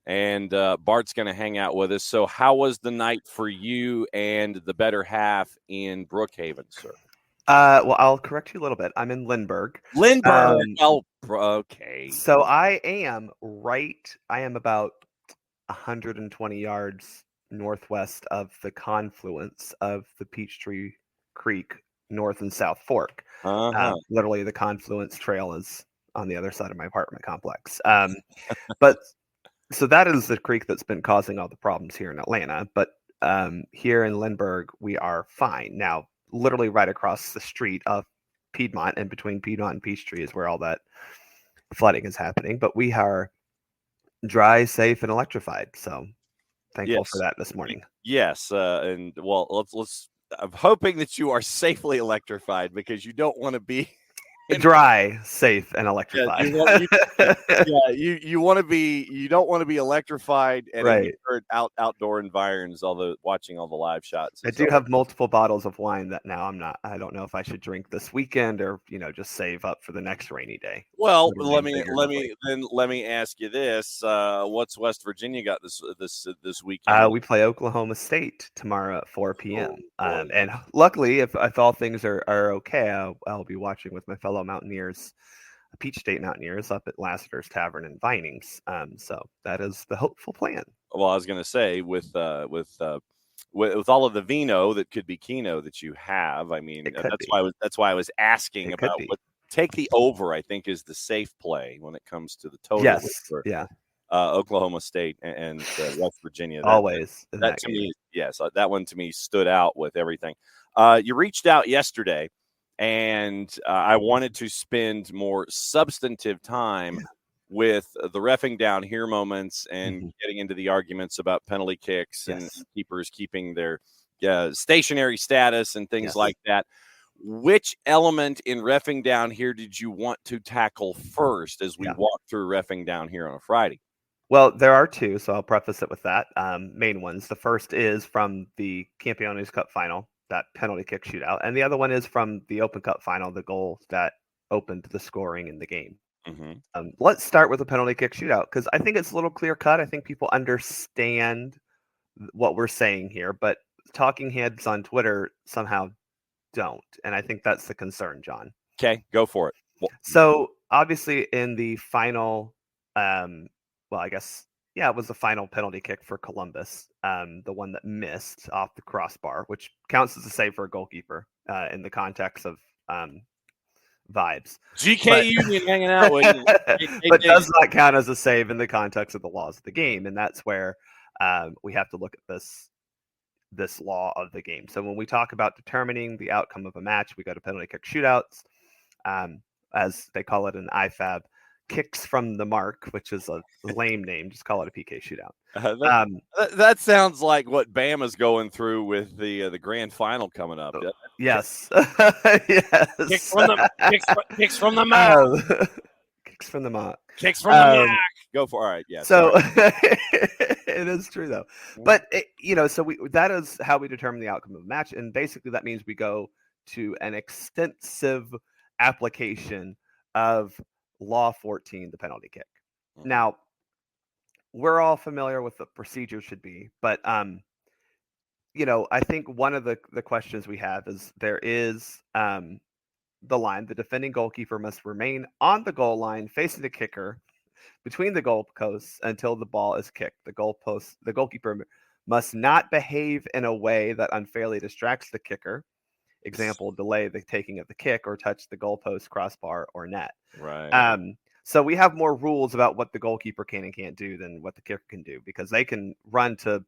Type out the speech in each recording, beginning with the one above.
and Bart's going to hang out with us. So how was the night for you and the better half in Brookhaven, sir? Well, I'll correct you a little bit. I'm in Lindbergh. Okay. So I am about 120 yards northwest of the confluence of the Peachtree Creek North and South Fork. Literally, the confluence trail is on the other side of my apartment complex. But so that is the creek that's been causing all the problems here in Atlanta. But here in Lindbergh, we are fine. Now, literally right across the street of Piedmont, and between Piedmont and Peachtree is where all that flooding is happening. But we are dry, safe, and electrified. So thankful for that this morning. Yes, and well, let's. I'm hoping that you are safely electrified because you don't want to be dry, safe, and electrified. You want to be. You don't want to be electrified and in outdoor environs. Although watching all the live shots, I do have multiple bottles of wine that now I'm not. I don't know if I should drink this weekend or just save up for the next rainy day. Well, let me ask you this: what's West Virginia got this weekend? We play Oklahoma State tomorrow at 4 p.m. And luckily, if all things are okay, I'll be watching with my fellow Mountaineers, Peach State Mountaineers, up at Lassiter's Tavern in Vinings. So that is the hopeful plan. Well, I was going to say with all of the vino that could be Keno that you have, I mean that's why I was asking about what take the over. I think is the safe play when it comes to the total. Yes, Oklahoma State and West Virginia. Always that to me, yes, that one to me stood out with everything. You reached out yesterday, and I wanted to spend more substantive time with the reffing down here moments and getting into the arguments about penalty kicks and keepers keeping their stationary status and things like that. Which element in reffing down here did you want to tackle first as we walk through reffing down here on a Friday? Well, there are two, so I'll preface it with that. Main ones. The first is from the Campeones Cup final, that penalty kick shootout, and the other one is from the Open Cup final, the goal that opened the scoring in the game. Let's start with the penalty kick shootout because I think it's a little clear cut. I think people understand what we're saying here, but talking heads on Twitter somehow don't, and I think that's the concern, John. Okay, go for it. So obviously in the final, well, I guess, it was the final penalty kick for Columbus, the one that missed off the crossbar, which counts as a save for a goalkeeper in the context of vibes. GK Union hanging out with you. But does not count as a save in the context of the laws of the game, and that's where we have to look at this law of the game. So when we talk about determining the outcome of a match, we go to penalty kick shootouts, as they call it in IFAB, kicks from the mark, which is a lame name. Just call it a PK shootout. That sounds like what Bama's going through with the grand final coming up. Yes. Yes. Kicks from the mark. Kicks from the mark. Kicks from the mark. Go for it. All right. Yeah. So it is true though. But that is how we determine the outcome of a match, and basically that means we go to an extensive application of Law 14, the penalty kick. Now, we're all familiar with the procedure should be, but I think one of the questions we have is there is the line. The defending goalkeeper must remain on the goal line facing the kicker between the goalposts until the ball is kicked. The goalkeeper must not behave in a way that unfairly distracts the kicker. Example, delay the taking of the kick or touch the goalpost, crossbar, or net. Right. So we have more rules about what the goalkeeper can and can't do than what the kicker can do, because they can run to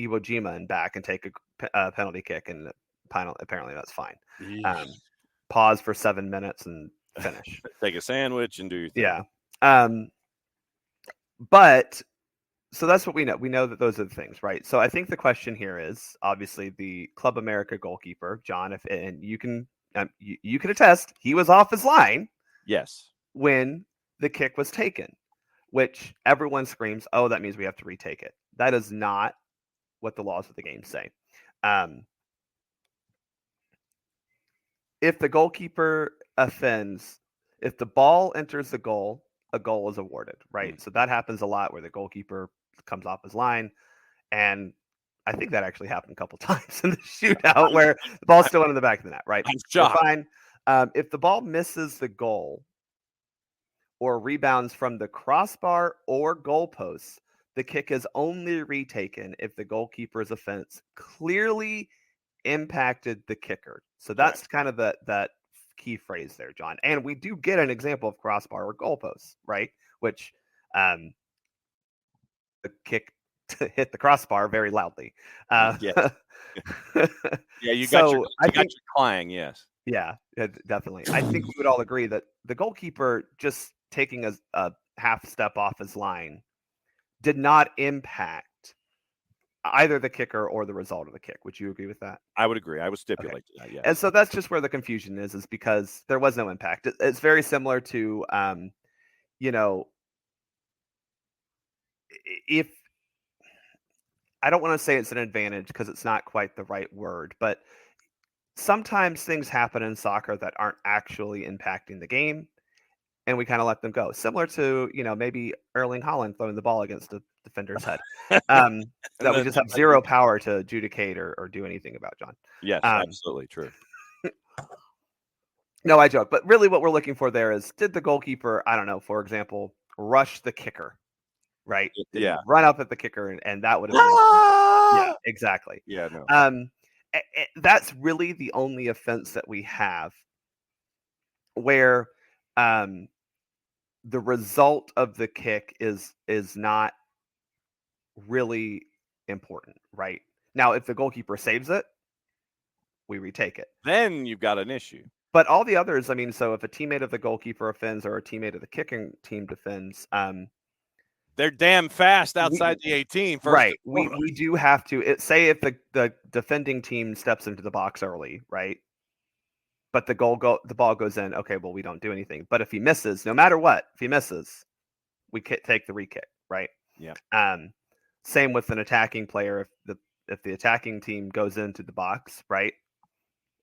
Iwo Jima and back and take a penalty kick, and apparently that's fine. Pause for 7 minutes and finish. Take a sandwich and do your thing. Yeah. But so that's what we know. We know that those are the things, right? So I think the question here is obviously the Club America goalkeeper, John, and you can attest, he was off his line. Yes. When the kick was taken, which everyone screams, "Oh, that means we have to retake it." That is not what the laws of the game say. If the goalkeeper offends, if the ball enters the goal, a goal is awarded, right? So that happens a lot where the goalkeeper comes off his line, and I think that actually happened a couple times in the shootout where the ball still went in the back of the net. Right, I'm we're shocked. fine. If the ball misses the goal or rebounds from the crossbar or goalposts, the kick is only retaken if the goalkeeper's offense clearly impacted the kicker. So that's kind of that key phrase there, John. And we do get an example of crossbar or goalposts, right? Which the kick hit the crossbar very loudly. Yes. Yeah, you got So I think your clang, yes. yeah, definitely. I think we would all agree that the goalkeeper just taking a half step off his line did not impact either the kicker or the result of the kick. Would you agree with that? I would agree. I would Okay. stipulate to that, yes. And so that's just where the confusion is because there was no impact. It's very similar to, you know, if I don't want to say it's an advantage because it's not quite the right word, but sometimes things happen in soccer that aren't actually impacting the game, and we kind of let them go. Similar to, maybe Erling Haaland throwing the ball against the defender's head, that we just have zero power to adjudicate or do anything about, John. Yes, absolutely true. No, I joke. But really what we're looking for there is, did the goalkeeper, I don't know, for example, rush the kicker, right? Did he run up at the kicker and that would have been, yeah, exactly. Yeah, no. That's really the only offense that we have where the result of the kick is not really important, right? Now, if the goalkeeper saves it, we retake it. Then you've got an issue. But all the others, I mean, so if a teammate of the goalkeeper offends or a teammate of the kicking team defends, they're damn fast outside the 18. Right. We do have to say if the defending team steps into the box early, right? But the ball goes in. Okay, well, we don't do anything. But if he misses, no matter what, if he misses, we take the re-kick, right? Yeah. Same with an attacking player. If the attacking team goes into the box, right,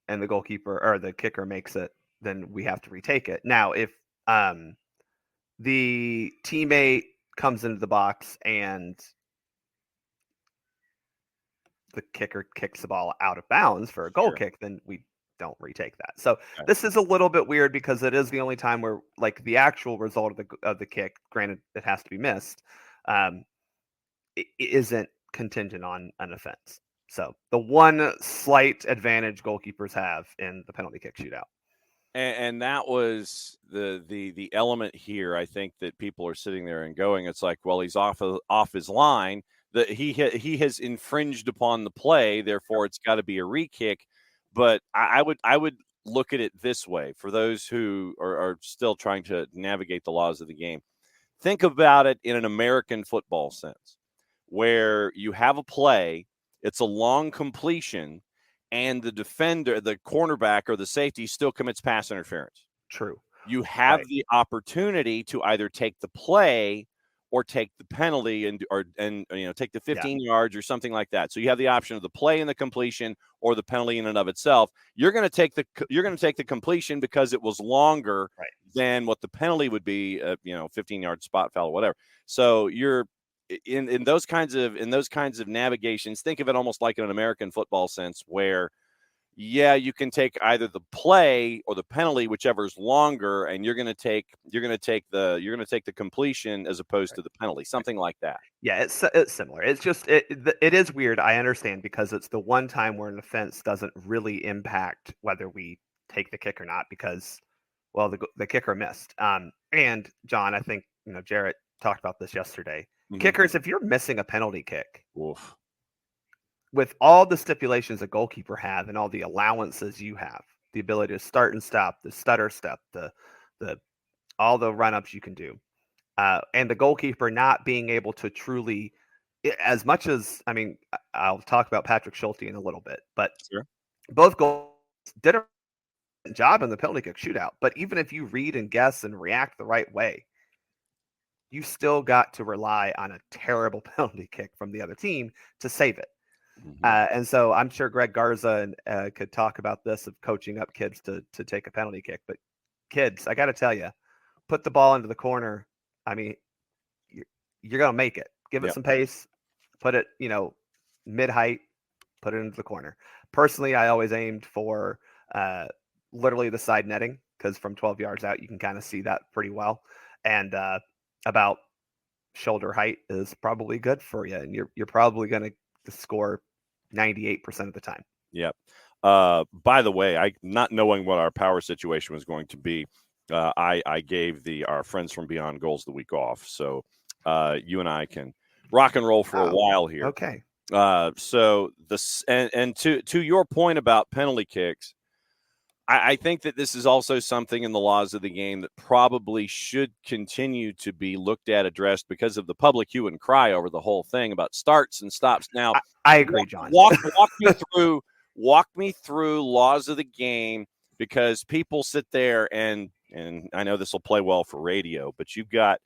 and the goalkeeper or the kicker makes it, then we have to retake it. Now, if the teammate comes into the box and the kicker kicks the ball out of bounds for a goal kick, then we don't retake that. So this is a little bit weird because it is the only time where, like, the actual result of the kick, granted it has to be missed, it isn't contingent on an offense. So the one slight advantage goalkeepers have in the penalty kick shootout. And that was the element here. I think that people are sitting there and going, it's like, well, he's off his line. That he has infringed upon the play, therefore it's got to be a re-kick. But I would look at it this way for those who are still trying to navigate the laws of the game. Think about it in an American football sense, where you have a play, it's a long completion, and the defender, the cornerback or the safety still commits pass interference. True. You have the opportunity to either take the play or take the penalty and take the 15 yards or something like that. So you have the option of the play and the completion or the penalty in and of itself. You're going to take the completion because it was longer than what the penalty would be, 15-yard spot foul or whatever. So you're in those kinds of navigations, think of it almost like in an American football sense where you can take either the play or the penalty, whichever is longer, and you're going to take the completion as opposed to the penalty, something like that. Yeah, it's similar. It's just it is weird. I understand because it's the one time where an offense doesn't really impact whether we take the kick or not because, well, the kicker missed. And John, I think Jarrett talked about this yesterday. Mm-hmm. Kickers, if you're missing a penalty kick, oof, with all the stipulations a goalkeeper have and all the allowances you have, the ability to start and stop, the stutter step, the all the run-ups you can do, and the goalkeeper not being able to truly, as much as, I mean, I'll talk about Patrick Schulte in a little bit, but both goals did a job in the penalty kick shootout. But even if you read and guess and react the right way, you still got to rely on a terrible penalty kick from the other team to save it. Mm-hmm. And so I'm sure Greg Garza could talk about this of coaching up kids to take a penalty kick. But kids, I got to tell you, put the ball into the corner. I mean, you're going to make it, give it Yep. some pace, put it, mid height, put it into the corner. Personally, I always aimed for literally the side netting because from 12 yards out, you can kind of see that pretty well. And about shoulder height is probably good for you. And you're probably going to score 98% of the time. Yep. By the way, I not knowing what our power situation was going to be, I gave our friends from Beyond Goals the week off, so you and I can rock and roll for a while here. Okay. So this and to your point about penalty kicks, I think that this is also something in the laws of the game that probably should continue to be looked at, addressed because of the public hue and cry over the whole thing about starts and stops. Now, I agree, John. Walk me through laws of the game, because people sit there and I know this will play well for radio, but you've got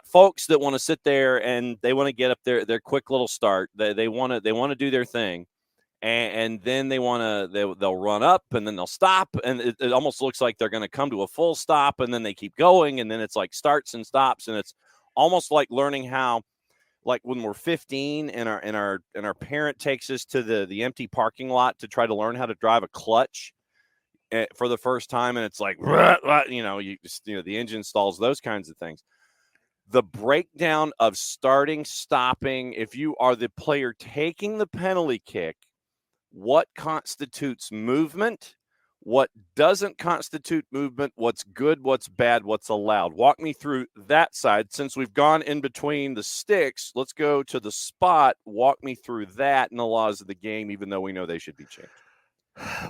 folks that want to sit there and they want to get up their quick little start. They want to do their thing. And then they'll run up and then they'll stop, and it almost looks like they're going to come to a full stop, and then they keep going, and then it's like starts and stops, and it's almost like learning how, like when we're 15 and our parent takes us to the empty parking lot to try to learn how to drive a clutch for the first time, and it's like the engine stalls, those kinds of things. The breakdown of starting, stopping, if you are the player taking the penalty kick, what constitutes movement, what doesn't constitute movement, what's good, what's bad, what's allowed. Walk me through that side. Since we've gone in between the sticks, let's go to the spot. Walk me through that and the laws of the game, even though we know they should be changed.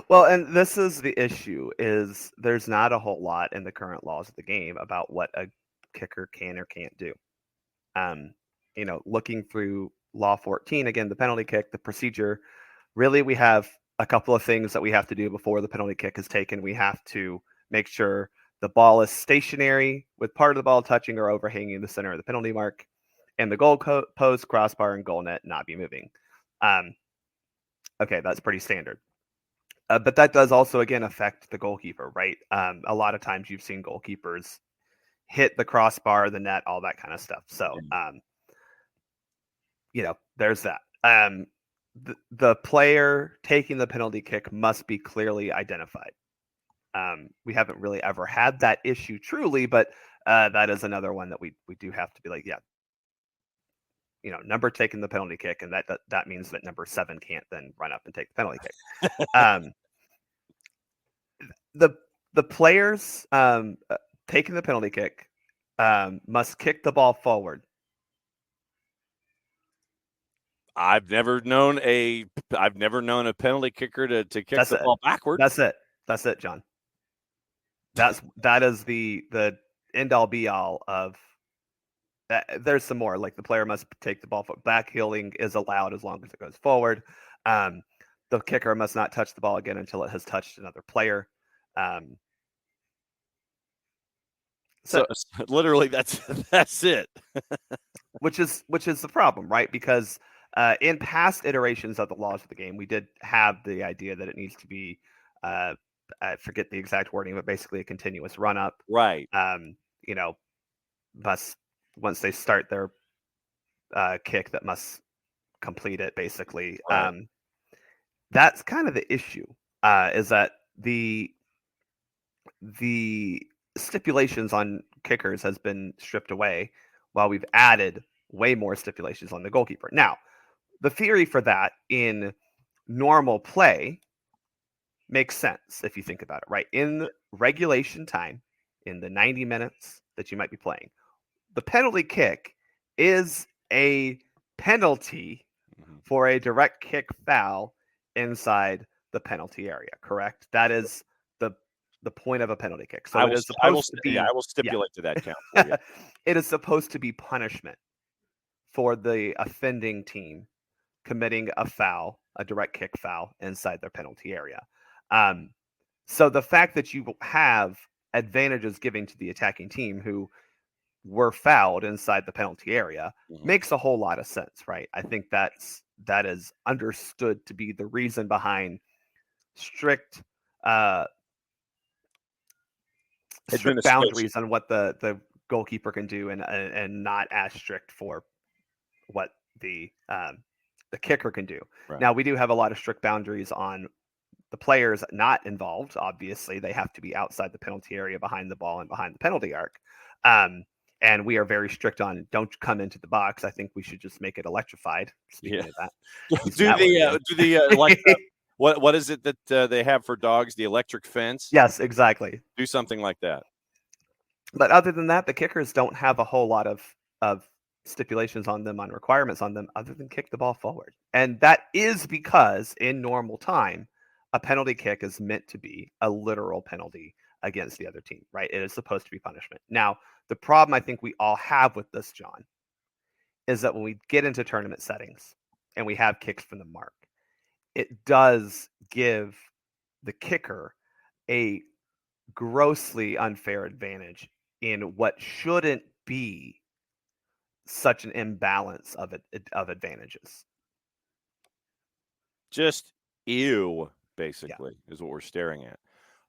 Well, and this is the issue, is there's not a whole lot in the current laws of the game about what a kicker can or can't do. Looking through Law 14, again, the penalty kick, the procedure, really we have a couple of things that we have to do before the penalty kick is taken. We have to make sure the ball is stationary with part of the ball touching or overhanging the center of the penalty mark, and the goal post, crossbar, and goal net not be moving. Okay, that's pretty standard. But that does also, again, affect the goalkeeper, right? A lot of times you've seen goalkeepers hit the crossbar, the net, all that kind of stuff. So, there's that. The player taking the penalty kick must be clearly identified. We haven't really ever had that issue truly, but that is another one that we do have to be like, number taking the penalty kick, and that means that number 7 can't then run up and take the penalty kick. The players taking the penalty kick must kick the ball forward. I've never known a penalty kicker to kick the ball backward. That's it, John. That is the end all be all of. There's some more, like the player must take the ball forward. Back heeling is allowed as long as it goes forward. The kicker must not touch the ball again until it has touched another player. So literally, that's it. which is the problem, right? Because in past iterations of the laws of the game, we did have the idea that it needs to be, I forget the exact wording, but basically a continuous run up. Right. Must, once they start their kick, that must complete it, basically. Right. That's kind of the issue, is that the stipulations on kickers has been stripped away, while we've added way more stipulations on the goalkeeper. Now, the theory for that in normal play makes sense if you think about it, right? In regulation time, in the 90 minutes that you might be playing, the penalty kick is a penalty for a direct kick foul inside the penalty area, correct? That is the point of a penalty kick. So it is supposed to be. I will stipulate to that count for you. It is supposed to be punishment for the offending team committing a foul, a direct kick foul inside their penalty area. So the fact that you have advantages giving to the attacking team who were fouled inside the penalty area makes a whole lot of sense, right? I think that is understood to be the reason behind strict boundaries on what the goalkeeper can do, and not as strict for what the kicker can do. Right. Now, we do have a lot of strict boundaries on the players not involved. Obviously, they have to be outside the penalty area, behind the ball, and behind the penalty arc. And we are very strict on don't come into the box. I think we should just make it electrified. Speaking of that, Do the like what is it that they have for dogs? The electric fence. Yes, exactly. Do something like that. But other than that, the kickers don't have a whole lot of stipulations on them, on requirements on them, other than kick the ball forward. And that is because in normal time, a penalty kick is meant to be a literal penalty against the other team, right? It is supposed to be punishment. Now, the problem I think we all have with this, John, is that when we get into tournament settings and we have kicks from the mark, it does give the kicker a grossly unfair advantage in what shouldn't be such an imbalance of advantages. Just ew, basically, is what we're staring at.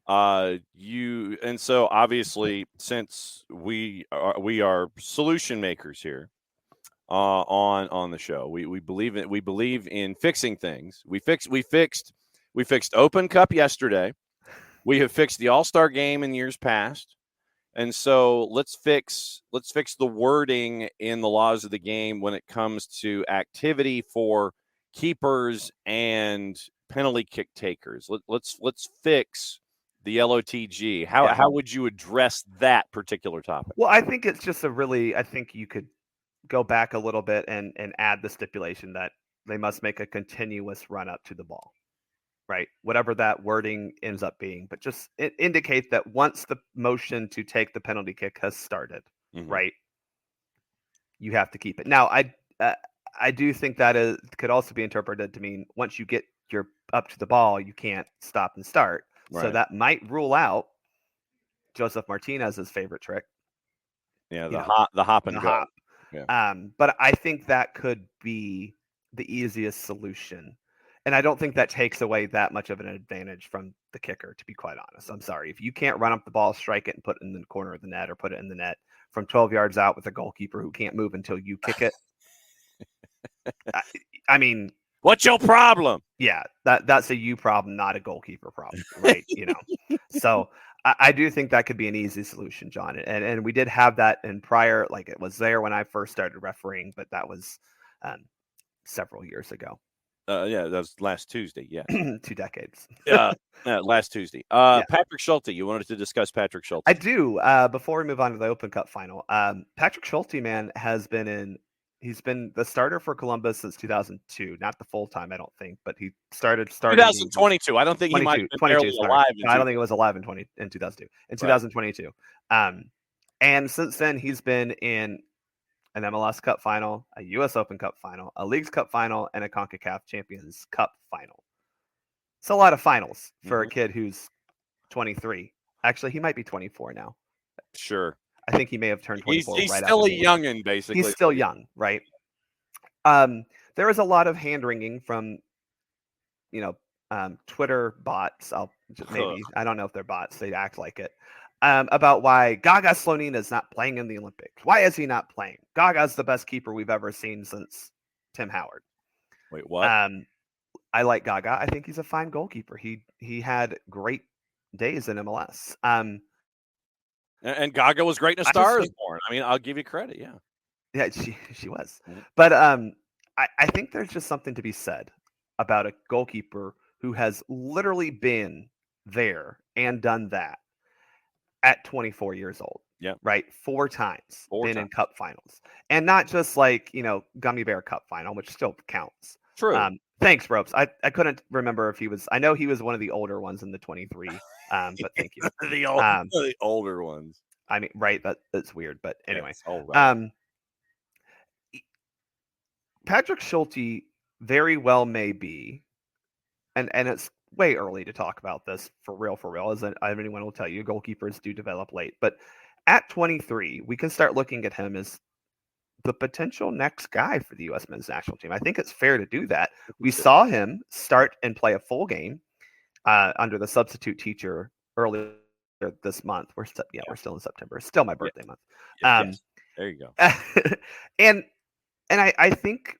And so obviously, since we are solution makers here on the show, we believe in fixing things. We fixed Open Cup yesterday. We have fixed the All-Star game in years past. And so let's fix the wording in the laws of the game when it comes to activity for keepers and penalty kick takers. Let's fix the LOTG. How would you address that particular topic? Well, I think it's just I think you could go back a little bit and add the stipulation that they must make a continuous run up to the ball. Right, whatever that wording ends up being, but just indicate that once the motion to take the penalty kick has started, right, you have to keep it. Now, I do think that could also be interpreted to mean once you get your up to the ball, you can't stop and start. Right. So that might rule out Joseph Martinez's favorite trick. Yeah, the hop and go. Hop. Yeah. But I think that could be the easiest solution. And I don't think that takes away that much of an advantage from the kicker, to be quite honest. I'm sorry. If you can't run up the ball, strike it, and put it in the corner of the net or put it in the net from 12 yards out with a goalkeeper who can't move until you kick it. I mean, what's your problem? Yeah, that's a you problem, not a goalkeeper problem, right? So I do think that could be an easy solution, John. And we did have that in prior, like it was there when I first started refereeing, but that was several years ago. Yeah, that was last Tuesday. Yeah, 2 decades. Last Tuesday. Patrick Schulte, you wanted to discuss Patrick Schulte. I do. Before we move on to the Open Cup final, Patrick Schulte, man, he's been the starter for Columbus since 2002. Not the full time, I don't think, but he started 2022. I don't think he might have been barely alive. I don't think it was alive in 2002. In 2022. And since then, he's been in an MLS Cup final, a U.S. Open Cup final, a Leagues Cup final, and a CONCACAF Champions Cup final. It's a lot of finals for a kid who's 23. Actually, he might be 24 now. Sure. I think he may have turned 24. He's still a youngin', basically. He's still young, right? There is a lot of hand-wringing from, Twitter bots. I don't know if they're bots. They act like it. About why Gaga Slonina is not playing in the Olympics. Why is he not playing? Gaga's the best keeper we've ever seen since Tim Howard. Wait, what? I like Gaga. I think he's a fine goalkeeper. He had great days in MLS. And Gaga was great in A Star Is Born. I mean, I'll give you credit. Yeah. Yeah, she was. But I think there's just something to be said about a goalkeeper who has literally been there and done that at 24 years old. Yeah. Right. 4 times been in cup finals, and not just like, Gummy Bear Cup final, which still counts. True. Thanks, Ropes. I couldn't remember if he was. I know he was one of the older ones in the 23. But thank you. the older ones. I mean, right. That's weird. But anyway. Yes, all right. Patrick Schulte very well may be, and it's way early to talk about this for real, as anyone will tell you, goalkeepers do develop late. But at 23, we can start looking at him as the potential next guy for the U.S. men's national team. I think it's fair to do that. We saw him start and play a full game under the substitute teacher earlier this month. We're still in September. It's still my birthday month. Yes. There you go. And And I think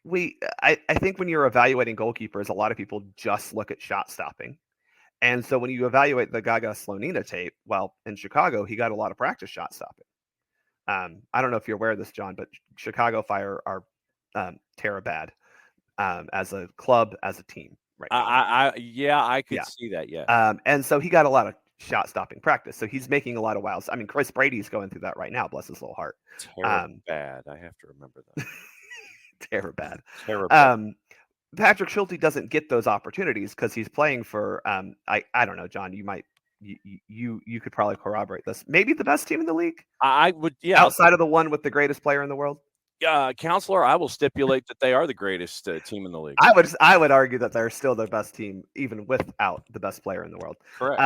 I think when you're evaluating goalkeepers, a lot of people just look at shot stopping. And so when you evaluate the Gaga Slonina tape, well, in Chicago, he got a lot of practice shot stopping. I don't know if you're aware of this, John, but Chicago Fire are terror bad as a club, as a team right now. Yeah, I could Yeah. see that. Yeah. And so he got a lot of shot stopping practice. So he's making a lot of wilds. I mean, Chris Brady's going through that right now. Bless his little heart. Terror bad. I have to remember that. Terror bad. Terrible. Patrick Schulte doesn't get those opportunities because he's playing for I don't know, John. You could probably corroborate this. Maybe the best team in the league. I would, yeah. Outside of the one with the greatest player in the world. Counselor, I will stipulate that they are the greatest team in the league. I would argue that they're still the best team, even without the best player in the world. Correct.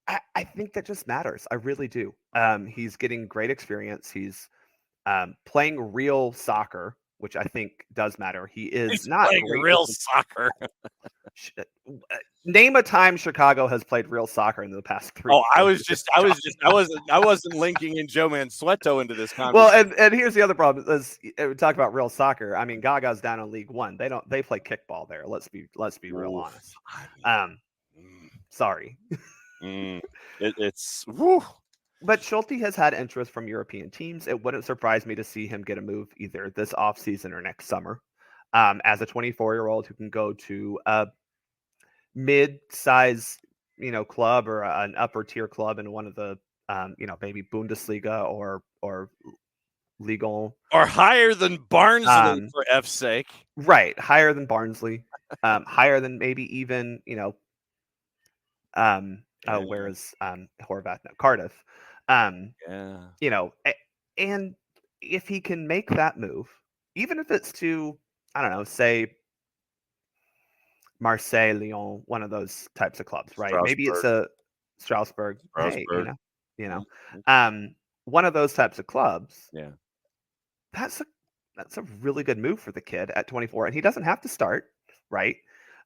I think that just matters. I really do. He's getting great experience. He's playing real soccer, which I think does matter. He's not playing great real soccer. Name a time Chicago has played real soccer in the past 3 years. I wasn't linking in Joe Mansueto into this conversation. Well, and here's the other problem is we talk about real soccer. I mean, Gaga's down in League One. They play kickball there. Let's be real honest. Sorry. It's whew. But Schulte has had interest from European teams. It wouldn't surprise me to see him get a move either this offseason or next summer. As a 24-year-old who can go to a mid-size, club or an upper-tier club in one of the, maybe Bundesliga or Liga, or higher than Barnsley for F's sake. Right, higher than Barnsley, higher than maybe even where is Horvath now? Cardiff. And if he can make that move, even if it's to, I don't know, say Marseille, Lyon, one of those types of clubs, right? Maybe it's a Strasbourg. Hey, one of those types of clubs. Yeah, that's a really good move for the kid at 24, and he doesn't have to start, right?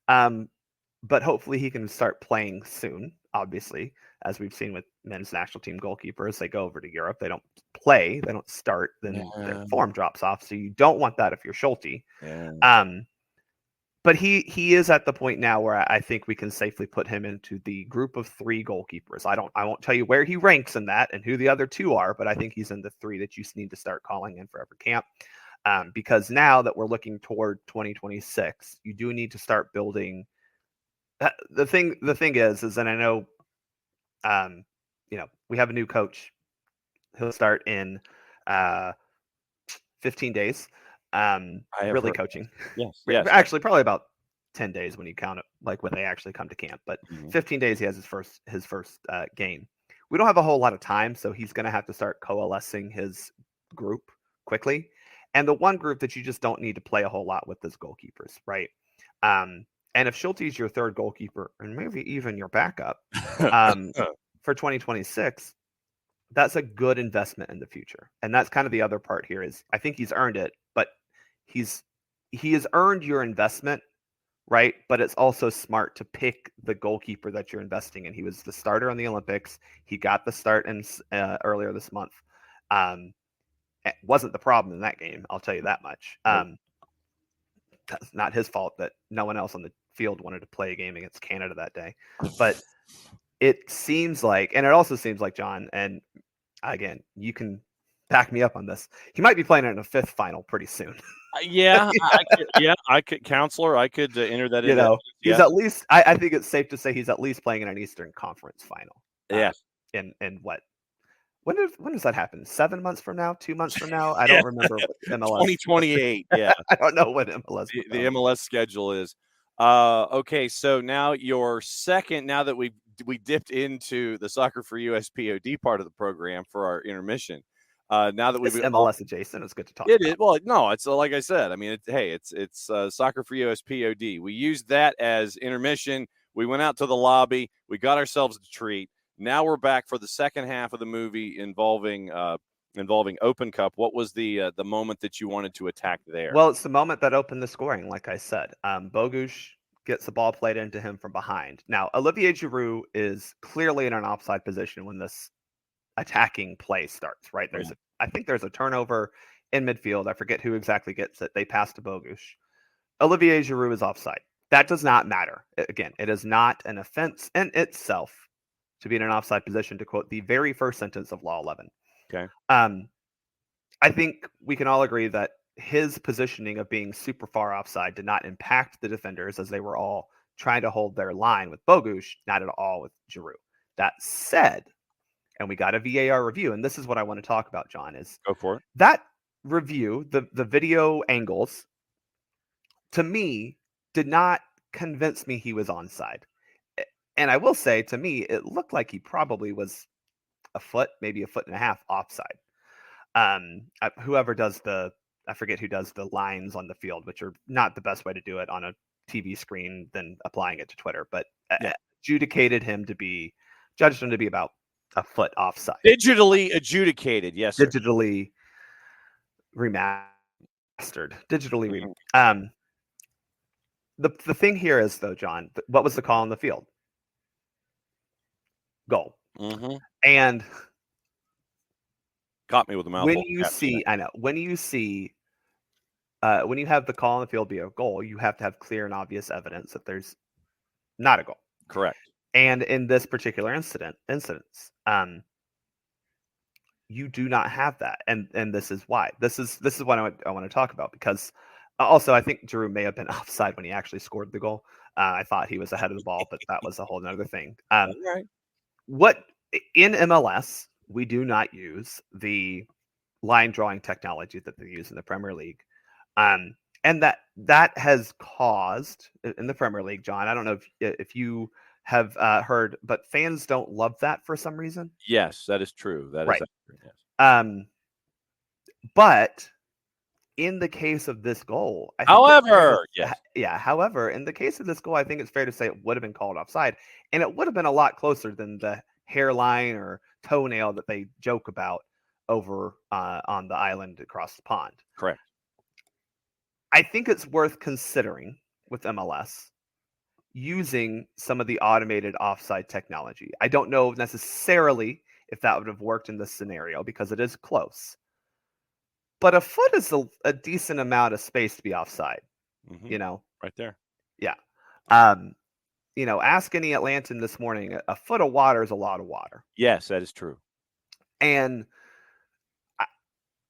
But hopefully he can start playing soon. Obviously, as we've seen with men's national team goalkeepers, they go over to Europe, they don't play, they don't start, then their form drops off. So you don't want that if you're Schulte. But he is at the point now where I think we can safely put him into the group of 3 goalkeepers. I won't tell you where he ranks in that and who the other 2 are, but I think he's in the 3 that you need to start calling in for every camp. Because now that we're looking toward 2026, you do need to start building. The thing is, and I know, we have a new coach. He'll start in 15 days. Really coaching. Yes. Actually, probably about 10 days when you count it, like when they actually come to camp. But 15 days, he has his first game. We don't have a whole lot of time, so he's going to have to start coalescing his group quickly. And the one group that you just don't need to play a whole lot with is goalkeepers, right? And if Schulte's your third goalkeeper, and maybe even your backup for 2026, that's a good investment in the future. And that's kind of the other part here is I think he's earned it, but he has earned your investment, right? But it's also smart to pick the goalkeeper that you're investing in. He was the starter in the Olympics. He got the start in earlier this month. It wasn't the problem in that game, I'll tell you that much. That's not his fault that no one else on the field wanted to play a game against Canada that day. But it seems like, and it also seems like, John, and again, you can back me up on this, he might be playing in a 5th final pretty soon. I could, Counselor, I could enter that in. He's at least, I think it's safe to say he's at least playing in an Eastern Conference final. In what? When does that happen? 7 months from now? 2 months from now? I don't remember what MLS. 2028. Yeah. I don't know what MLS. The MLS schedule is. Okay, so now your second. Now that we dipped into the Soccer for USPOD part of the program for our intermission. Now that we've MLS adjacent, it's good to talk. It is. Well, no, it's like I said. I mean, it's Soccer for USPOD. We used that as intermission. We went out to the lobby. We got ourselves a treat. Now we're back for the second half of the movie involving Open Cup. What was the moment that you wanted to attack there? Well, it's the moment that opened the scoring, like I said. Bogusz gets the ball played into him from behind. Now, Olivier Giroud is clearly in an offside position when this attacking play starts, right? I think there's a turnover. in midfield. I forget who exactly gets it. They pass to Bogusz. Olivier Giroud is offside. That does not matter. Again, it is not an offense in itself to be in an offside position, to quote the very first sentence of Law 11. Okay. I think we can all agree that his positioning of being super far offside did not impact the defenders, as they were all trying to hold their line with Bogusz, not at all with Giroud. That said, and we got a VAR review, and this is what I want to talk about, John, is Go for it. that review, the video angles, to me, did not convince me he was onside. And I will say, to me, it looked like he probably was a foot, maybe a foot and a half offside. Whoever does I forget who does the lines on the field, which are not the best way to do it on a TV screen than applying it to Twitter, but judged him to be about a foot offside. Digitally adjudicated, yes, sir. Digitally remastered. Digitally The thing here is, though, John, what was the call on the field? Goal. Mm-hmm. And caught me with a mouthful. When you have the call on the field be a goal, you have to have clear and obvious evidence that there's not a goal. Correct. And in this particular incidents, you do not have that, and this is why. This is what I want to talk about, because also I think Giroud may have been offside when he actually scored the goal. I thought he was ahead of the ball, but that was a whole other thing. Right. What in MLS we do not use the line drawing technology that they use in the Premier League, and that has caused in the Premier League, John. I don't know if you have heard, but fans don't love that for some reason. Yes, that is true. That right. is true. Yes. But in the case of this goal, however, in the case of this goal, I think it's fair to say it would have been called offside, and it would have been a lot closer than the hairline or toenail that they joke about over on the island across the pond. Correct. I think it's worth considering with MLS using some of the automated offside technology. I don't know necessarily if that would have worked in this scenario because it is close. But a foot is a decent amount of space to be offside, Right there. Yeah. Ask any Atlantan this morning, a foot of water is a lot of water. Yes, that is true. And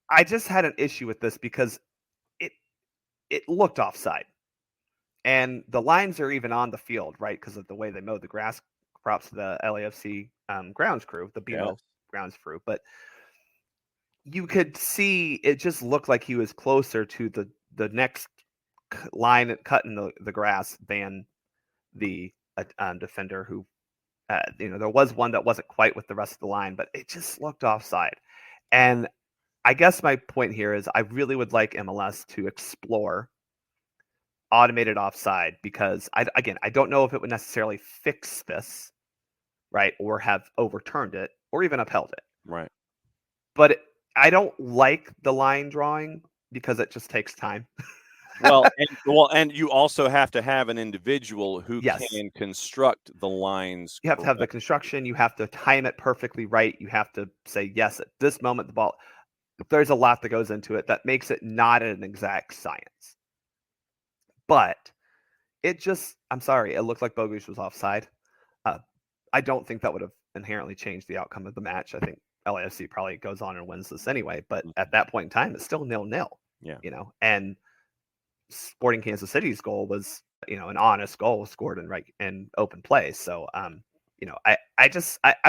I just had an issue with this because it looked offside. And the lines are even on the field, right? Because of the way they mowed the grass. Props to the LAFC grounds crew, the BMO grounds crew. But you could see it just looked like he was closer to the next line cutting the grass than the defender who, there was one that wasn't quite with the rest of the line, but it just looked offside. And I guess my point here is I really would like MLS to explore automated offside, because I don't know if it would necessarily fix this, right, or have overturned it or even upheld it. Right. But I don't like the line drawing because it just takes time. and you also have to have an individual who can construct the lines. You have to have the construction. You have to time it perfectly right. You have to say, yes, at this moment, the ball. There's a lot that goes into it that makes it not an exact science. But I'm sorry, it looked like Bogusz was offside. I don't think that would have inherently changed the outcome of the match. I think LAFC probably goes on and wins this anyway. But at that point in time, it's still 0-0. Yeah. And Sporting Kansas City's goal was, an honest goal scored in open play. So, I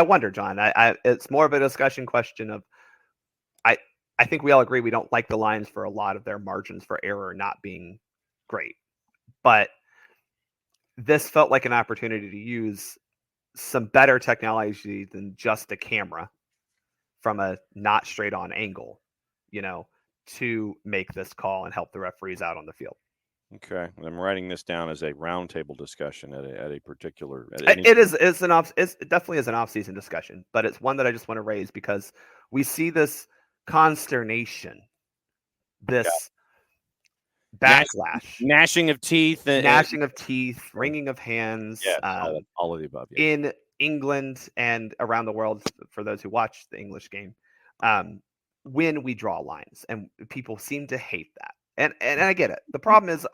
wonder, John. It's more of a discussion question of, I think we all agree we don't like the lines for a lot of their margins for error not being great. But this felt like an opportunity to use some better technology than just a camera from a not straight on angle, to make this call and help the referees out on the field. Okay, I'm writing this down as a roundtable discussion at a particular. It's definitely is an off-season discussion, but it's one that I just want to raise because we see this consternation, this backlash, gnashing of teeth, wringing of hands, all of the above. Yeah. In England and around the world, for those who watch the English game, when we draw lines, and people seem to hate that. And I get it. The problem is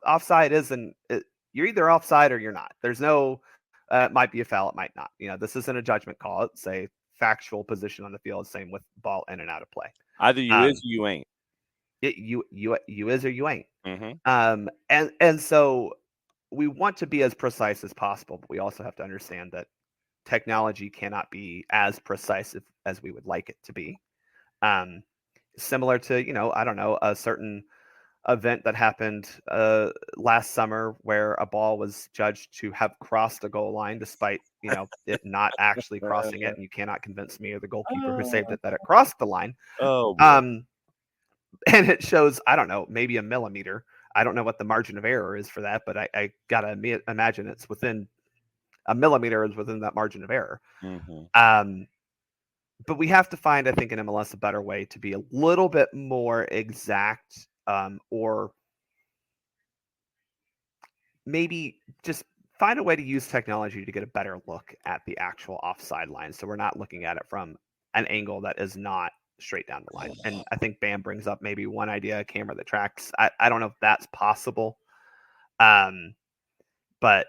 offside isn't. You're either offside or you're not. There's no. It might be a foul. It might not. This isn't a judgment call. It's a factual position on the field. Same with ball in and out of play. Either you is or you ain't. You is or you ain't. Mm-hmm. And so we want to be as precise as possible, but we also have to understand that technology cannot be as precise as we would like it to be. Similar to, I don't know, a certain event that happened last summer where a ball was judged to have crossed the goal line despite, it not actually crossing it. And you cannot convince me or the goalkeeper who saved it that it crossed the line. Oh, boy. And it shows, I don't know, maybe a millimeter. I don't know what the margin of error is for that, but I gotta imagine it's within a millimeter is within that margin of error. Mm-hmm. But we have to find, I think, in MLS a better way to be a little bit more exact, or maybe just find a way to use technology to get a better look at the actual offside line. So we're not looking at it from an angle that is not straight down the line. And I think Bam brings up maybe one idea, a camera that tracks. I don't know if that's possible. But,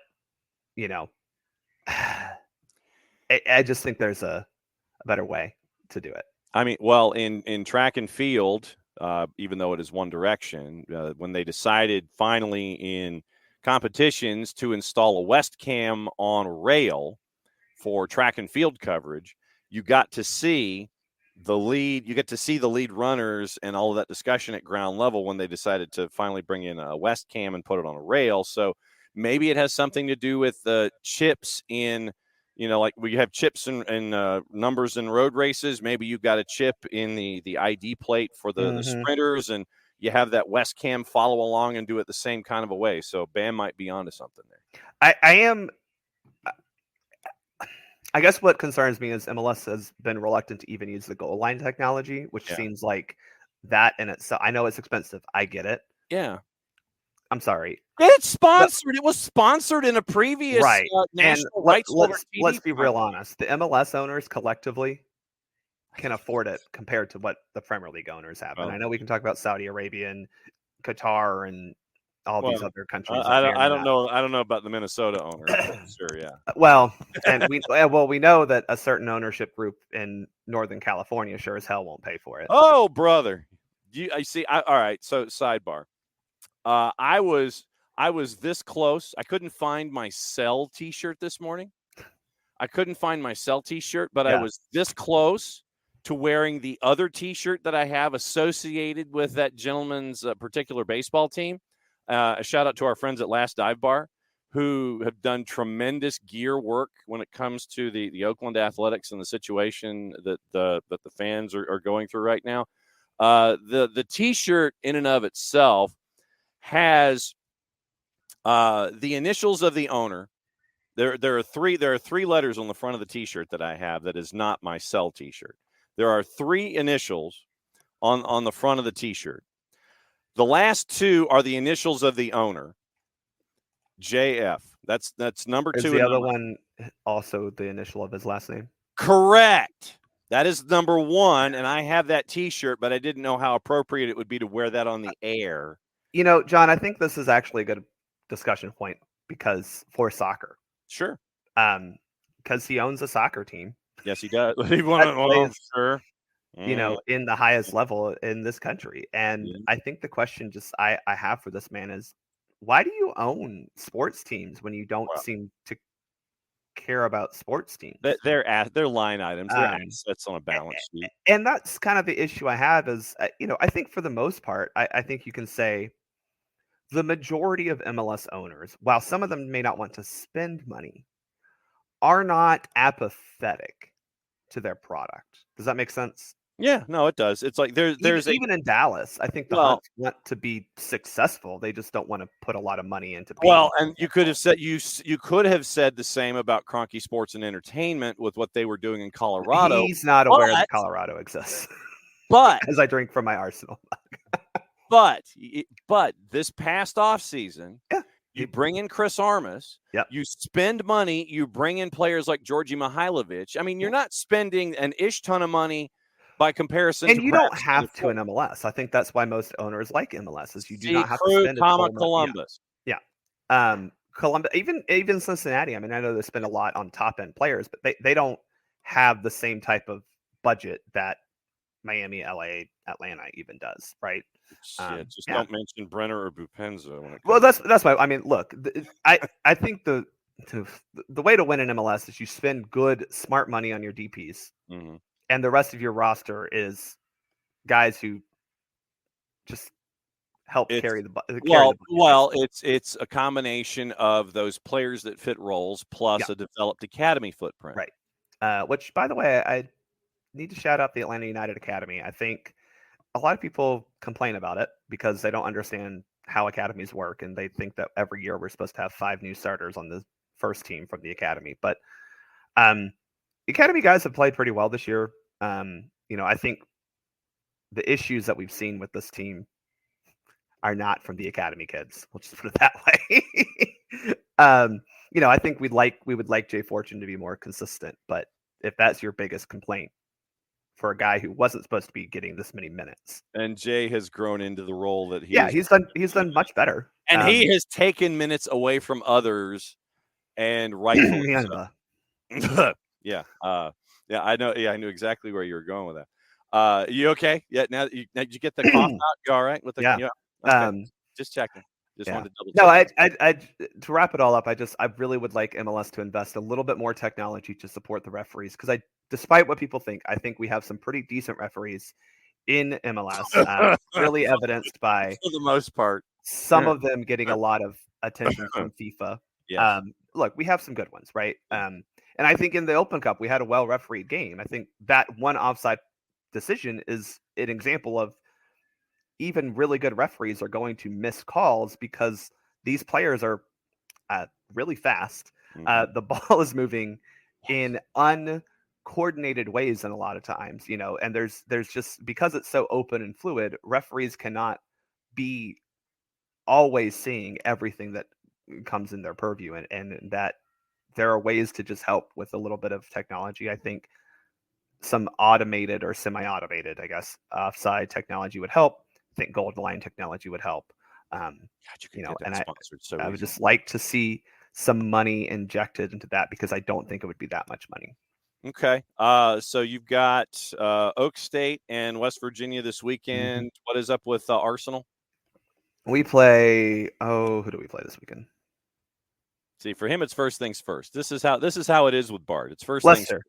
I just think there's a better way to do it. I mean, well, in track and field, even though it is one direction, when they decided finally in competitions to install a West Cam on rail for track and field coverage, you got to see the lead runners and all of that discussion at ground level when they decided to finally bring in a West Cam and put it on a rail. So maybe it has something to do with the chips in, like we have chips and numbers in road races. Maybe you've got a chip in the ID plate for the sprinters, and you have that West Cam follow along and do it the same kind of a way. So Bam might be onto something there. I guess what concerns me is MLS has been reluctant to even use the goal line technology, which seems like that in itself. I know it's expensive. I get it. Yeah. I'm sorry. It's sponsored. It was sponsored in a previous national rights holder TV. Let's be real honest. The MLS owners collectively can afford it compared to what the Premier League owners have. And I know we can talk about Saudi Arabia and Qatar and all these other countries. I don't know. I don't know about the Minnesota owner. Sure, yeah. Well, and we know that a certain ownership group in Northern California sure as hell won't pay for it. Oh, brother, I see. All right. So sidebar. I was this close. I couldn't find my Cell T-shirt this morning. But I was this close to wearing the other T-shirt that I have associated with that gentleman's particular baseball team. A shout out to our friends at Last Dive Bar, who have done tremendous gear work when it comes to the Oakland Athletics and the situation that the fans are going through right now. The T-shirt in and of itself has the initials of the owner. There are three letters on the front of the T-shirt that I have that is not my Cell T-shirt. There are three initials on the front of the T-shirt. The last two are the initials of the owner. JF. That's number two. Is the other one also the initial of his last name? Correct. That is number one, and I have that T-shirt, but I didn't know how appropriate it would be to wear that on the air. John, I think this is actually a good discussion point because for soccer. Sure. Because he owns a soccer team. Yes, he does. Sure. In the highest level in this country. And I think the question I have for this man is, why do you own sports teams when you don't seem to care about sports teams? They're line items. They're assets on a balance sheet. And that's kind of the issue I have is, I think for the most part, I think you can say the majority of MLS owners, while some of them may not want to spend money, are not apathetic to their product. Does that make sense? Yeah, no, it does. It's like there's even in Dallas, I think the Hunts want to be successful. They just don't want to put a lot of money into. And you could have said you could have said the same about Kroenke Sports and Entertainment with what they were doing in Colorado. He's not aware that Colorado exists, but as I drink from my Arsenal. but this past off season, you bring in Chris Armas. Yep. You spend money. You bring in players like Georgi Mihailovic. I mean, you're not spending an ish ton of money by comparison And to you don't perhaps have to in MLS. I think that's why most owners like MLS is you do see not have to Crew, spend a total amount. Columbus. Yeah. Columbus, even Cincinnati. I mean, I know they spend a lot on top end players, but they don't have the same type of budget that Miami, LA, Atlanta even does, right? Just don't mention Brenner or Bupenza when it comes. Well, that's why. I mean, look, I think the way to win in MLS is you spend good, smart money on your DPS, and the rest of your roster is guys who just help carry the well, it's a combination of those players that fit roles plus a developed academy footprint. Right. Which, by the way, I need to shout out the Atlanta United Academy. I think a lot of people complain about it because they don't understand how academies work, and they think that every year we're supposed to have 5 new starters on the first team from the academy. But the academy guys have played pretty well this year. I think the issues that we've seen with this team are not from the academy kids. We'll just put it that way. I think we would like Jay Fortune to be more consistent, but if that's your biggest complaint for a guy who wasn't supposed to be getting this many minutes, and Jay has grown into the role that he's done much better, and he has taken minutes away from others, and rightfully so. Yeah, I know. Yeah, I knew exactly where you were going with that. You okay? Yeah. Now, did you get the cough out? You all right with the? Yeah. Okay. Just checking. Just wanted to double check. No, I to wrap it all up, I really would like MLS to invest a little bit more technology to support the referees because despite what people think, I think we have some pretty decent referees in MLS, really evidenced by for the most part some of them getting a lot of attention from FIFA. Yes. Look, we have some good ones, right? And I think in the Open Cup we had a well refereed game. I think that one offside decision is an example of even really good referees are going to miss calls because these players are really fast. The ball is moving in uncoordinated ways in a lot of times, and there's just because it's so open and fluid, referees cannot be always seeing everything that comes in their purview, and that there are ways to just help with a little bit of technology. I think some automated or semi-automated, I guess, offside technology would help. I think gold line technology would help. I would just like to see some money injected into that because I don't think it would be that much money. Okay. So you've got Oak State and West Virginia this weekend. What is up with Arsenal? We play. Who do we play this weekend? See, for him, it's first things first. This is how it is with Bart. It's first Leicester. things.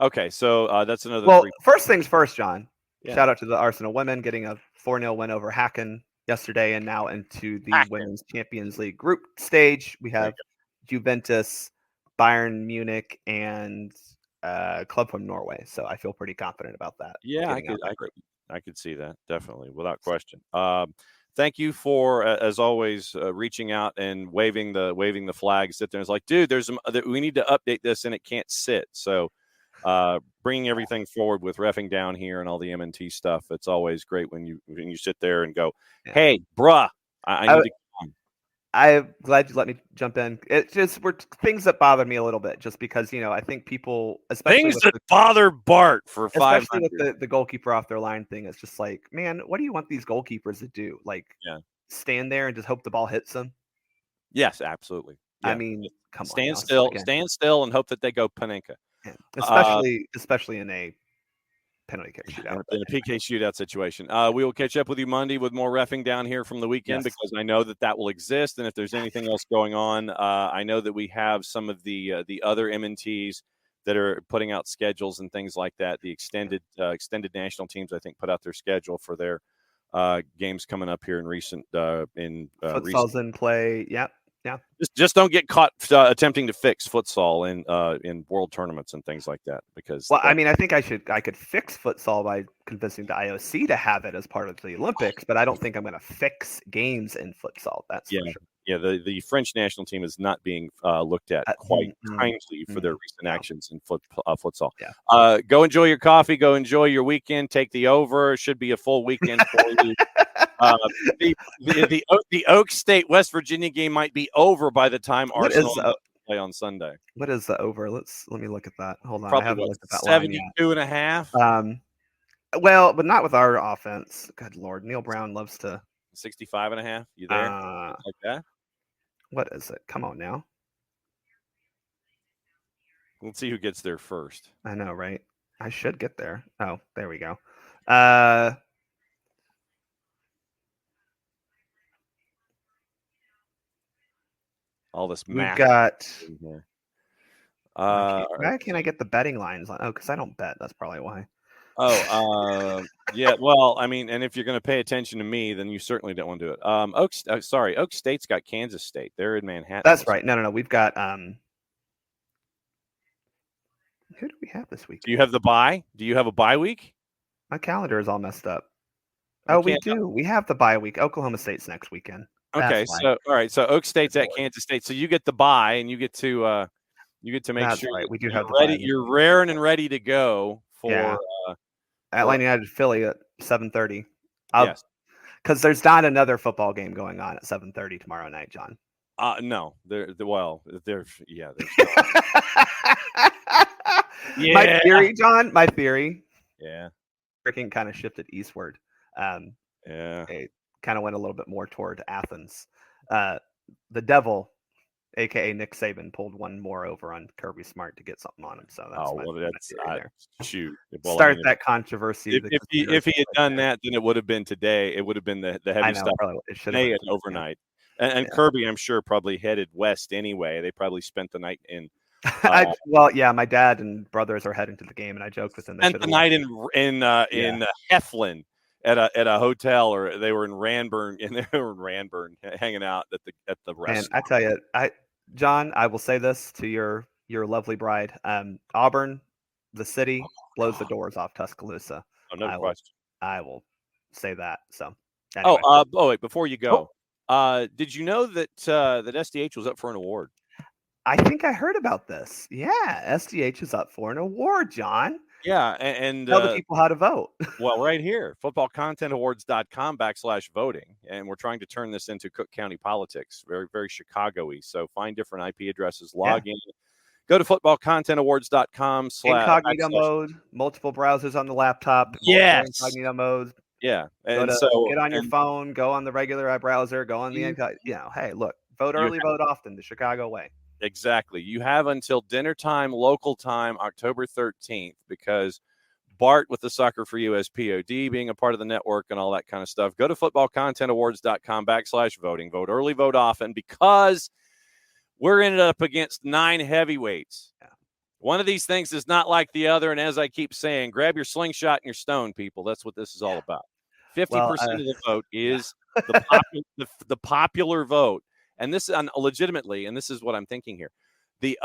Okay, so that's another. Well, first things first, John. Yeah. Shout out to the Arsenal women getting a 4-0 win over Hacken yesterday, and now into the Women's Champions League group stage. We have Juventus, Bayern Munich, and club from Norway. So I feel pretty confident about that. Yeah, I could see that definitely without question. Thank you for, as always, reaching out and waving the flag. Sit there and it's like, dude, we need to update this and it can't sit. So bringing everything forward with reffing down here and all the MNT stuff. It's always great when you sit there and go, hey, bruh, I need to come on. I'm glad you let me jump in. It just were things that bother me a little bit, just because I think people, especially things that bother Bart for 500, especially with the goalkeeper off their line thing. It's just like, man, what do you want these goalkeepers to do? Like, stand there and just hope the ball hits them? Yes, absolutely. Yeah. I mean, come on, stand still, and hope that they go Panenka. Yeah. Especially in a penalty kick shootout. In a PK shootout situation. We will catch up with you Monday with more reffing down here from the weekend because I know that will exist. And if there's anything else going on, I know that we have some of the other MNTs that are putting out schedules and things like that. The extended national teams, I think, put out their schedule for their games coming up here in recent. Futsal's in play. Yep. Yeah. Just don't get caught attempting to fix futsal in world tournaments and things like that. Because I mean, I think I could fix futsal by convincing the IOC to have it as part of the Olympics, but I don't think I'm going to fix games in futsal. That's for sure. Yeah, the French national team is not being looked at quite kindly for their recent actions in futsal. Yeah. Go enjoy your coffee. Go enjoy your weekend. Take the over. It should be a full weekend for you. The Oak State West Virginia game might be over by the time Arsenal play on Sunday. What is the over? Let me look at that. Hold on. Probably I haven't looked at that 72 and a half. Well, but not with our offense. Good Lord. Neil Brown loves to. 65.5. You there? Like that? What is it? Come on now. Let's see who gets there first. I know, right? I should get there. Oh, there we go. All this We've math. got. Here. Why can't I get the betting lines on? Oh, because I don't bet. That's probably why. Yeah. Well, I mean, and if you're going to pay attention to me, then you certainly don't want to do it. Oak State's got Kansas State. They're in Manhattan. That's right. No. We've got who do we have this week? Do you have the bye? Do you have a bye week? My calendar is all messed up. We do. We have the bye week. Oklahoma State's next weekend. Okay, so all right, so Oak State's at Kansas State, so you get the bye, and you get to make sure right. We do you're have the ready. bye. You're raring and ready to go for Atlanta United Philly at 7:30. Yes, because there's not another football game going on at 7:30 tomorrow night, John. No, there's yeah. Yeah. My theory, John. My theory. Yeah. Freaking kind of shifted eastward. It kind of went a little bit more toward Athens. The Devil, aka Nick Saban, pulled one more over on Kirby Smart to get something on him. So that's shoot. Start that controversy. If he had done that, then it would have been today. It would have been the heavy stuff. It should have been overnight. And Kirby, I'm sure, probably headed west anyway. They probably spent the night in. My dad and brothers are heading to the game, and I joked with them. Spent the night in Heflin at a hotel, or they were in Ranburn, hanging out at the restaurant. And I tell you, John, I will say this to your lovely bride. Auburn, the city, blows the doors off Tuscaloosa. No question. I will say that. So. Anyway. Wait! Before you go, did you know that SDH was up for an award? I think I heard about this. Yeah, SDH is up for an award, John. Yeah, and tell the people how to vote. Well, right here, footballcontentawards.com/voting, and we're trying to turn this into Cook County politics, very, very Chicago-y. So find different IP addresses, log in, go to footballcontentawards.com/ incognito mode, multiple browsers on the laptop. Yes, incognito mode. Yeah, and get on your phone, go on the regular browser, go on the incognito. Hey, look, vote early, vote often, the Chicago way. Exactly. You have until dinner time, local time, October 13th, because Bart with the Soccer for US POD being a part of the network and all that kind of stuff. Go to footballcontentawards.com/voting. Vote early, vote often, because we're ended up against 9 heavyweights. Yeah. One of these things is not like the other, and as I keep saying, grab your slingshot and your stone, people. That's what this is all about. 50% of the vote is the popular vote. And this legitimately, and this is what I'm thinking here, the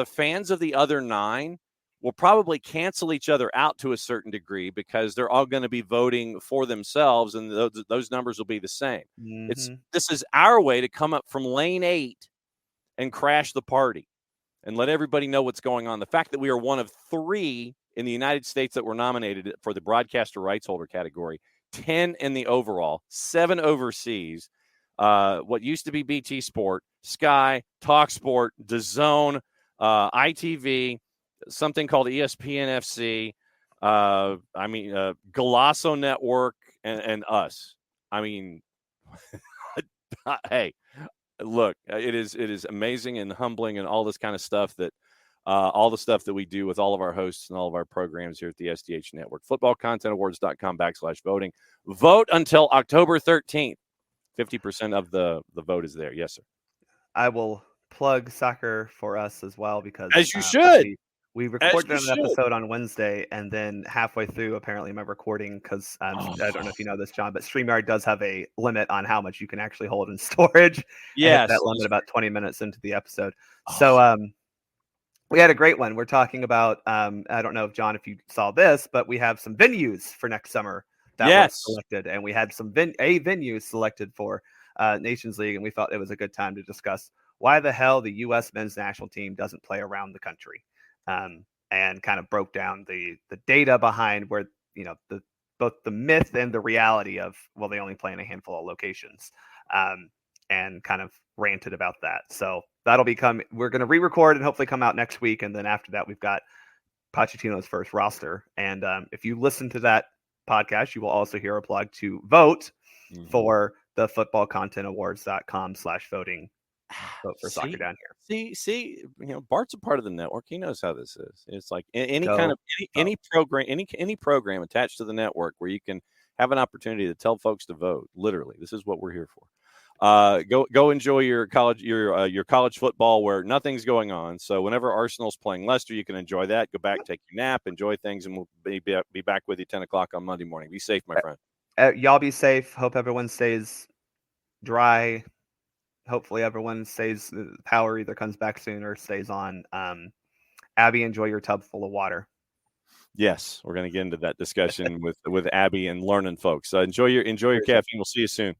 fans of the other 9 will probably cancel each other out to a certain degree, because they're all going to be voting for themselves, and those numbers will be the same. Mm-hmm. This is our way to come up from lane 8 and crash the party and let everybody know what's going on. The fact that we are one of 3 in the United States that were nominated for the broadcaster rights holder category, 10 in the overall, 7 overseas. What used to be BT Sport, Sky, TalkSport, DAZN, ITV, something called ESPN FC, Golasso Network, and us. I mean, hey, look, it is amazing and humbling and all this kind of stuff that all the stuff that we do with all of our hosts and all of our programs here at the SDH Network. Footballcontentawards.com/voting. Vote until October 13th. 50% of the vote is there. Yes, sir. I will plug Soccer for Us as well, because as you should. We recorded an episode on Wednesday, and then halfway through, apparently, my recording, because I don't know if you know this, John, but StreamYard does have a limit on how much you can actually hold in storage. Yes, that limit about 20 minutes into the episode. So we had a great one. We're talking about I don't know if John, if you saw this, but we have some venues for next summer that were selected, and we had some venue selected for Nations League, and we thought it was a good time to discuss why the hell the U.S. men's national team doesn't play around the country, and kind of broke down the data behind where, both the myth and the reality of, well, they only play in a handful of locations, and kind of ranted about that. So that'll we're going to re-record and hopefully come out next week, and then after that we've got Pochettino's first roster, and if you listen to that podcast, you will also hear a plug to vote Mhm. for the footballcontentawards.com/voting. Vote for soccer See, down here. see, Bart's a part of the network. He knows how this is. It's like any Go kind of any vote. program, any program attached to the network where you can have an opportunity to tell folks to vote. Literally, this is what we're here for. Go enjoy your college football where nothing's going on. So whenever Arsenal's playing Leicester, you can enjoy that. Go back, take your nap, enjoy things, and we'll be back with you 10 o'clock on Monday morning. Be safe, my friend. Y'all be safe. Hope everyone stays dry. Hopefully everyone stays, power either comes back soon or stays on. Abby, enjoy your tub full of water. Yes, we're going to get into that discussion with Abby and learning folks. Enjoy your caffeine. We'll see you soon.